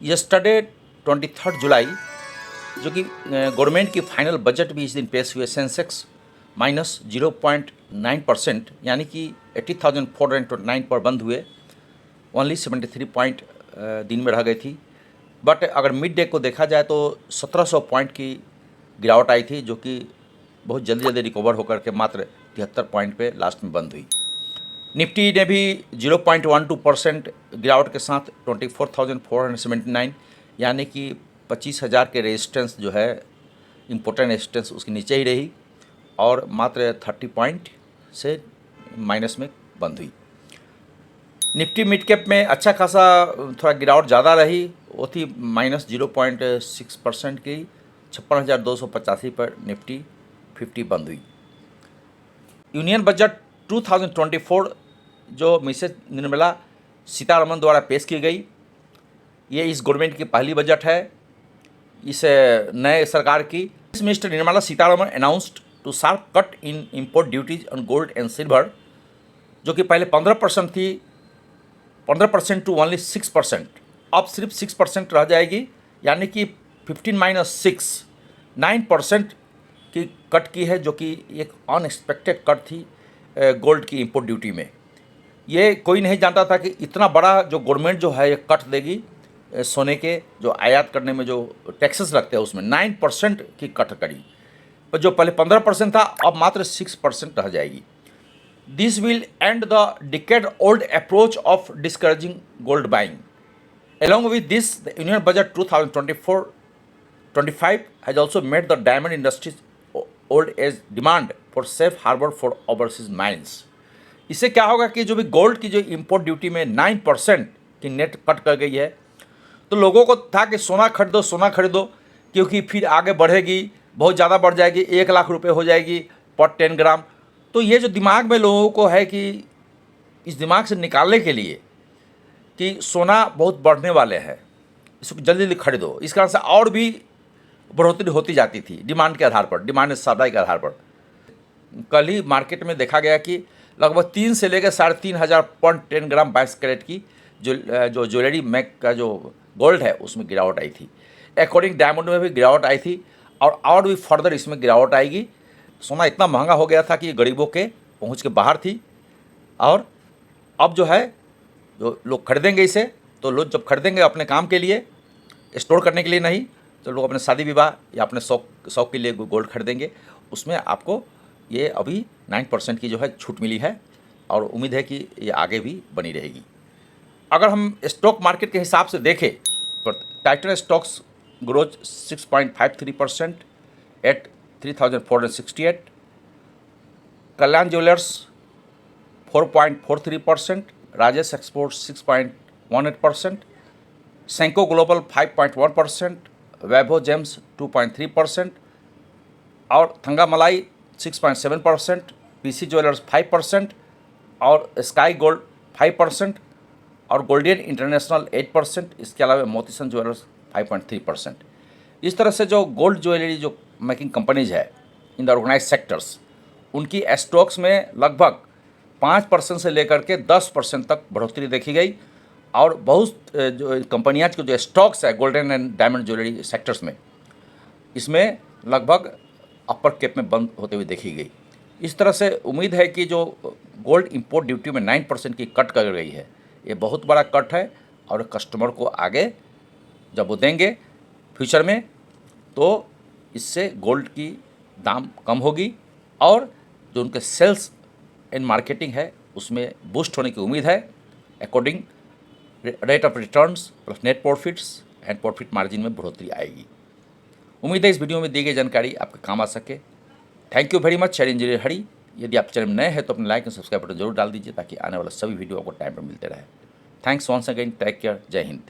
Yesterday 23 जुलाई जो कि government की फाइनल बजट भी इस दिन पेश हुए। सेंसेक्स -0.9% यानी कि 80,429 पर बंद हुए। ओनली 73 पॉइंट दिन में रह गई थी। बट अगर मिड डे को देखा जाए तो 1700 पॉइंट की गिरावट आई थी, जो कि बहुत जल्दी रिकवर होकर के मात्र 73 पॉइंट पे लास्ट में बंद हुई। निफ्टी ने भी 0.12% गिरावट के साथ 24,479 यानी कि 25,000 के रेजिस्टेंस जो है, इम्पोर्टेंट रेजिस्टेंस, उसके नीचे ही रही और मात्र 30 पॉइंट से माइनस में बंद हुई। निफ्टी मिड कैप में अच्छा खासा थोड़ा गिरावट ज़्यादा रही, वो थी -0.6% की 56,285 पर निफ्टी 50 बंद हुई। यूनियन बजट 2024 जो मिसेज निर्मला सीतारमण द्वारा पेश की गई, ये इस गवर्नमेंट की पहली बजट है इस नए सरकार की। Minister Nirmala Sitharaman announced to sharp cut in import duties on gold and silver, जो कि पहले 15% थी, 15% टू ओनली 6%, अब सिर्फ 6% रह जाएगी, यानी कि 15 - 6 9% की कट की है, जो कि एक अनएक्सपेक्टेड कट थी गोल्ड की इंपोर्ट ड्यूटी में। ये कोई नहीं जानता था कि इतना बड़ा जो गवर्नमेंट जो है ये कट देगी सोने के जो आयात करने में जो टैक्सेस लगते हैं उसमें 9% की कट करी। पर जो पहले 15% था अब मात्र 6% रह जाएगी। This will and the decade old approach of discouraging gold buying. Along with this, the Union Budget 2024-25 has also made the diamond industry's old age demand for safe harbor for overseas mines. इससे क्या होगा कि जो भी gold की जो import duty में 9% की नेट कट कर गई है, तो लोगों को था कि सोना खरीदो, क्योंकि फिर आगे बढ़ेगी, बहुत ज़्यादा बढ़ जाएगी, 1 लाख रुपए हो जाएगी पर 10 ग्राम। तो ये जो दिमाग में लोगों को है कि इस दिमाग से निकालने के लिए कि सोना बहुत बढ़ने वाले हैं, इसको जल्दी खरीदो, इस कारण से और भी बढ़ोतरी होती जाती थी डिमांड के आधार पर, डिमांड सप्लाई के आधार पर। कल ही मार्केट में देखा गया कि लगभग 3 से लेकर 3,500 पर 10 ग्राम 22 कैरेट की जो ज्वेलरी मैक का जो गोल्ड है उसमें गिरावट आई थी। अकॉर्डिंग डायमंड में भी गिरावट आई थी और भी फर्दर इसमें गिरावट आएगी। सोना इतना महंगा हो गया था कि गरीबों के पहुंच के बाहर थी, और अब जो है जो लोग खरीदेंगे इसे, तो लोग जब खरीदेंगे अपने काम के लिए, स्टोर करने के लिए नहीं, तो लोग अपने शादी विवाह या अपने शौक के लिए गोल्ड खरीदेंगे। उसमें आपको ये अभी 9% की जो है छूट मिली है और उम्मीद है कि ये आगे भी बनी रहेगी। अगर हम स्टॉक मार्केट के हिसाब से देखें तो टाइटन स्टॉक्स ग्रोज 6.53% एट 3,468, Kalyan jewellers 4.43%, Rajesh export 6.18%, Senco global 5.1%, Vaibhav gems 2.3% और थंगामलाई 6.7%, पीसी ज्वेलर्स 5% और स्काई गोल्ड 5% और गोल्डियन इंटरनेशनल 8%, इसके अलावा मोतीसन ज्वेलर्स 5.3%। इस तरह से जो गोल्ड ज्वेलरी जो मेकिंग कंपनीज है इन द ऑर्गेनाइज सेक्टर्स, उनकी स्टॉक्स में लगभग 5% से लेकर के 10% तक बढ़ोतरी देखी गई। और बहुत जो कंपनियाँ के जो स्टॉक्स है golden and diamond jewellery sectors में, इसमें लगभग अपर कैप में बंद होते हुए देखी गई। इस तरह से उम्मीद है कि जो गोल्ड इंपोर्ट ड्यूटी में 9% की कट कर गई है, ये बहुत बड़ा कट है, और कस्टमर को आगे जब वो देंगे फ्यूचर में, तो इससे गोल्ड की दाम कम होगी और जो उनके सेल्स एंड मार्केटिंग है उसमें बूस्ट होने की उम्मीद है। According rate of returns plus net profits and profit margin में बढ़ोतरी आएगी। उम्मीद है इस वीडियो में दी गई जानकारी आपके काम आ सके। Thank you very much. Share engineer Hari. यदि आप चैनल में नए हैं तो अपने लाइक और सब्सक्राइब बटन जरूर डाल दीजिए, ताकि आने वाला सभी वीडियो आपको टाइम पर मिलते रहे। Thanks once again. Take care. जय हिंद।